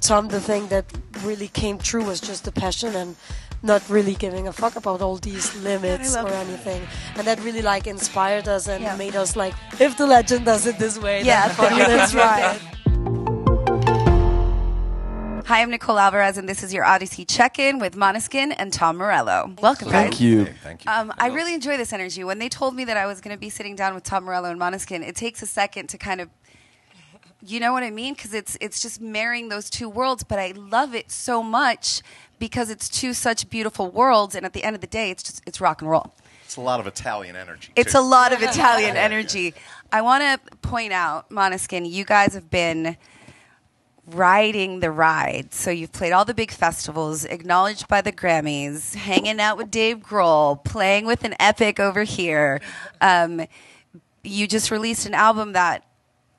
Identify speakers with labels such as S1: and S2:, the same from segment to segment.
S1: Tom, the thing that really came true was just the passion and not really giving a fuck about all these limits or anything. And that really like inspired us and made us like, if the legend does it this way,
S2: Yeah,
S1: then fuck it, let's
S2: right.
S1: it.
S2: Hi, I'm Nicole Alvarez, and this is your Audacy check-in with Måneskin and Tom Morello. Welcome, guys.
S3: Thank you.
S4: Thank you.
S2: I really enjoy this energy. When they told me that I was going to be sitting down with Tom Morello and Måneskin, it takes a second to kind of, you know what I mean? Because it's just marrying those two worlds, but I love it so much because it's two such beautiful worlds, and at the end of the day, it's rock and roll.
S4: It's a lot of Italian energy.
S2: It's
S4: too.
S2: a lot of Italian energy. I want to point out, Måneskin, you guys have been riding the ride. So you've played all the big festivals, acknowledged by the Grammys, hanging out with Dave Grohl, playing with an epic over here. You just released an album that,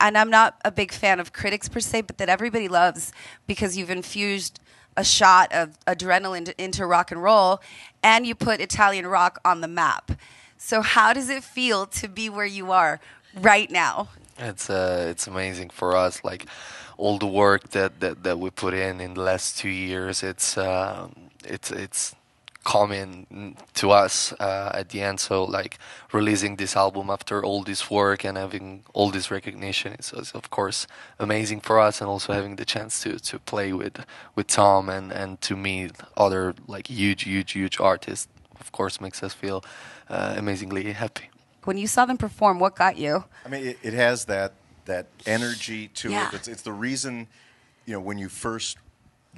S2: and I'm not a big fan of critics per se, but that everybody loves because you've infused a shot of adrenaline into rock and roll, and you put Italian rock on the map. So how does it feel to be where you are right now?
S3: It's amazing for us. Like all the work that we put in the last 2 years, it's coming to us at the end. So like releasing this album after all this work and having all this recognition is of course amazing for us, and also having the chance to play with Tom and to meet other like huge artists, of course, makes us feel amazingly happy.
S2: When you saw them perform, what got you?
S4: I mean, it has that energy to
S2: Yeah.
S4: it. It's the reason, when you first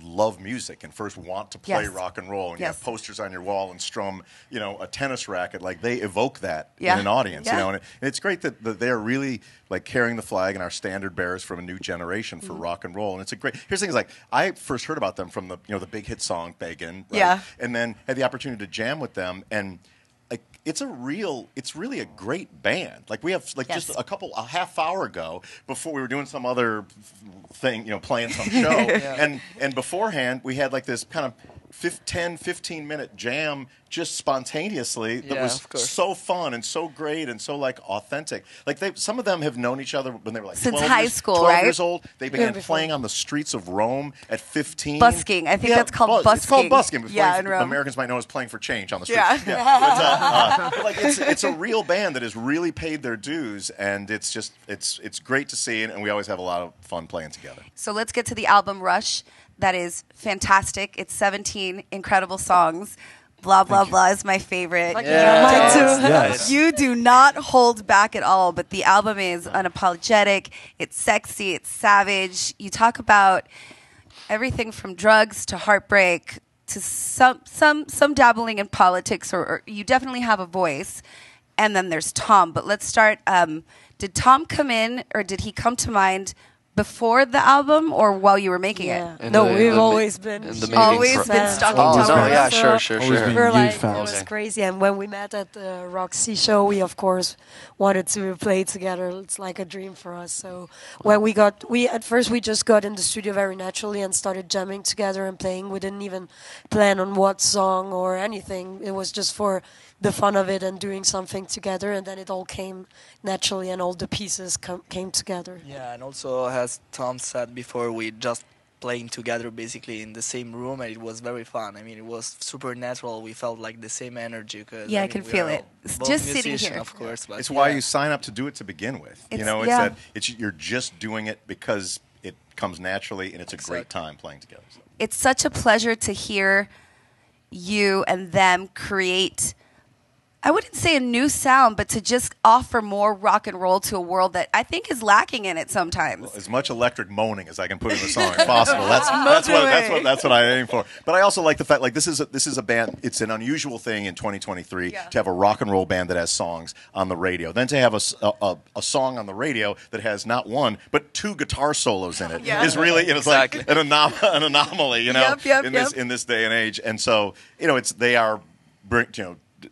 S4: love music and first want to play
S2: Yes.
S4: rock and roll, and you
S2: Yes.
S4: have posters on your wall and strum, a tennis racket, like they evoke that
S2: Yeah.
S4: in an audience,
S2: Yeah.
S4: and it's great that they're really like carrying the flag and our standard bearers from a new generation for rock and roll. And it's a great. Here's the thing: is like I first heard about them from the the big hit song "Beggin'," right?
S2: Yeah.
S4: And then had the opportunity to jam with them, and like it's really a great band. Like we have like
S2: Yes.
S4: just a half hour ago, before we were doing some other thing, playing some show, and beforehand we had like this kind of 10-15 minute jam just spontaneously that was so fun and so great and so like authentic. Like some of them have known each other when they were like
S2: Since
S4: 12
S2: high
S4: years,
S2: school,
S4: 12
S2: right?
S4: years old. They began
S1: Beautiful.
S4: playing on the streets of Rome at 15.
S2: Busking. I think that's called busking.
S4: It's called busking.
S2: Yeah, in
S4: The
S2: Rome.
S4: Americans might know as playing for change on the street.
S2: Yeah.
S4: But like it's a real band that has really paid their dues, and it's just it's great to see, and we always have a lot of fun playing together.
S2: So let's get to the album Rush. That is fantastic. It's 17 incredible songs. Blah, blah, blah is my favorite.
S1: Mine too.
S3: Yes.
S2: You do not hold back at all, but the album is unapologetic. It's sexy. It's savage. You talk about everything from drugs to heartbreak to some dabbling in politics, or you definitely have a voice. And then there's Tom. But let's start. Did Tom come in, or did he come to mind before the album or while you were making
S1: Yeah.
S2: it?
S1: We've always been
S2: always been
S1: fans.
S2: stalking
S3: Oh,
S2: Tom
S3: no,
S2: Morello.
S3: yeah,
S1: So
S3: sure.
S1: we
S3: Sure.
S1: were like,
S3: Huge
S1: it was
S3: fans.
S1: crazy. And when we met at the Roxy show, we of course wanted to play together. It's like a dream for us. So when at first we just got in the studio very naturally and started jamming together and playing. We didn't even plan on what song or anything. It was just for the fun of it and doing something together. And then it all came naturally, and all the pieces came together.
S5: Yeah, and also as Tom said before, we just playing together basically in the same room, and it was very fun. I mean, it was super natural. We felt like the same energy. Cause,
S2: Yeah, I
S5: mean,
S2: can
S5: we
S2: feel
S5: are
S2: it.
S5: both
S2: Just sitting
S5: musicians,
S2: here.
S5: of course. But
S4: It's why
S5: yeah.
S4: you sign up to do it to begin with. You're just doing it because it comes naturally, and it's a great time playing together. So.
S2: It's such a pleasure to hear you and them create, I wouldn't say a new sound, but to just offer more rock and roll to a world that I think is lacking in it sometimes.
S4: As much electric moaning as I can put in a song as possible. That's what I aim for. But I also like the fact, like this is a band. It's an unusual thing in 2023 to have a rock and roll band that has songs on the radio. Then to have a song on the radio that has not one but two guitar solos in it is really it's
S5: Exactly.
S4: like an anomaly, in this day and age. And so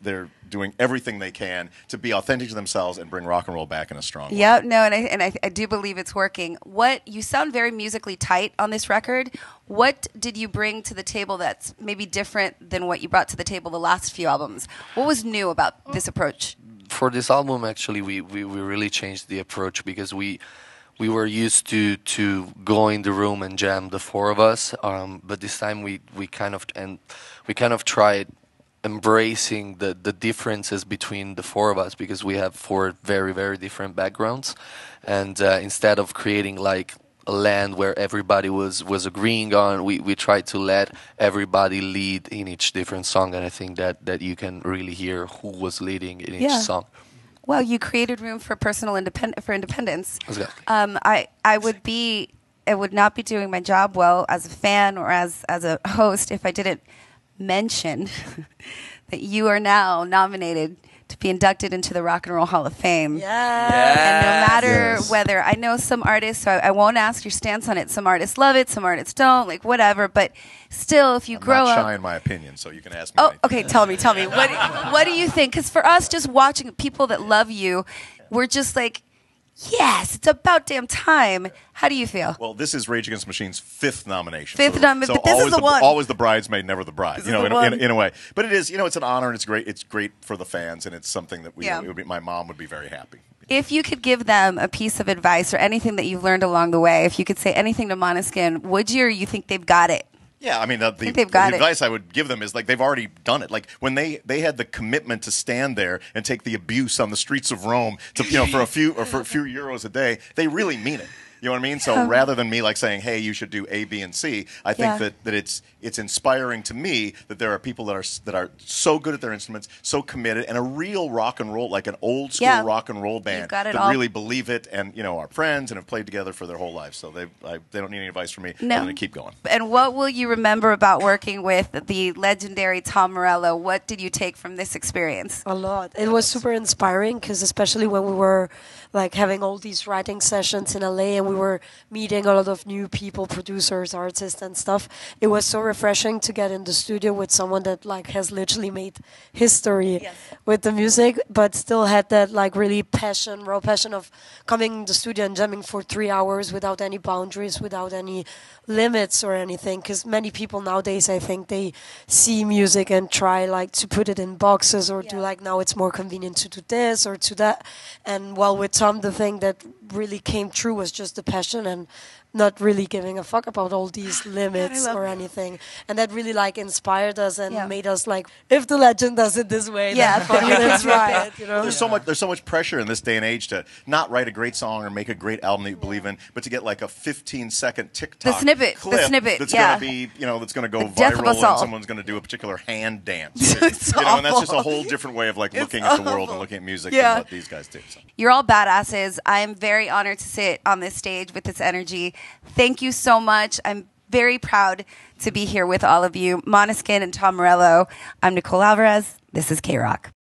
S4: they're doing everything they can to be authentic to themselves and bring rock and roll back in a strong way.
S2: Yeah, no, and I do believe it's working. You sound very musically tight on this record. What did you bring to the table that's maybe different than what you brought to the table the last few albums? What was new about this approach?
S3: For this album, actually, we really changed the approach because we we were used to go in the room and jam, the four of us. But this time we kind of tried embracing the differences between the four of us, because we have four very, very different backgrounds. And instead of creating like a land where everybody was agreeing on, we tried to let everybody lead in each different song. And I think that you can really hear who was leading in each song.
S2: Well, you created room for personal independence.
S3: Exactly.
S2: I would not be doing my job well as a fan or as a host if I didn't mention that you are now nominated to be inducted into the Rock and Roll Hall of Fame. And no matter whether, I know some artists, so I won't ask your stance on it. Some artists love it, some artists don't, like whatever. But still, if you grow up,
S4: I'm not shy in my opinion, so you can ask me.
S2: Oh,
S4: anything.
S2: okay. Tell me. What do you think? Because for us, just watching people that love you, we're just like, yes, it's about damn time. How do you feel?
S4: Well, this is Rage Against the Machine's fifth nomination.
S2: But this is the one.
S4: Always the bridesmaid, never the bride.
S2: This
S4: You know,
S2: is the
S4: in a way. But it is, it's an honor and it's great. It's great for the fans, and it's something that my mom would be very happy.
S2: If you could give them a piece of advice or anything that you've learned along the way, if you could say anything to Måneskin, would you, or you think they've got it?
S4: Yeah, I mean, the advice I would give them is like they've already done it. Like when they had the commitment to stand there and take the abuse on the streets of Rome to for a few euros a day, they really mean it. You know what I mean? So rather than me like saying, "Hey, you should do A, B, and C," I think that it's inspiring to me that there are people that are so good at their instruments, so committed, and a real rock and roll, like an old school rock and roll band that really believe it, and are friends and have played together for their whole life. So they don't need any advice from me.
S2: No.
S4: I'm going to keep going.
S2: And what will you remember about working with the legendary Tom Morello? What did you take from this experience?
S1: A lot. It was super inspiring because especially when we were like having all these writing sessions in LA and we were meeting a lot of new people, producers, artists and stuff. It was so refreshing to get in the studio with someone that like has literally made history with the music, but still had that like really raw passion of coming in the studio and jamming for 3 hours without any boundaries, without any limits or anything. Because many people nowadays, I think they see music and try like to put it in boxes or do like now it's more convenient to do this or to that. And while with Tom, the thing that really came true was just the passion and not really giving a fuck about all these limits or anything. And that really like inspired us and made us like, if the legend does it this way, then fuck it, let's try it.
S4: There's so much pressure in this day and age to not write a great song or make a great album that you believe in, but to get like a 15-second TikTok
S2: snippet
S4: that's going to be, that's going to go viral and someone's going to do a particular hand dance. And that's just a whole different way of like looking at the world and looking at music than what these guys do. So.
S2: You're all badasses. I'm very honored to sit on this stage with this energy. Thank you so much. I'm very proud to be here with all of you. Måneskin and Tom Morello. I'm Nicole Alvarez. This is K-Rock.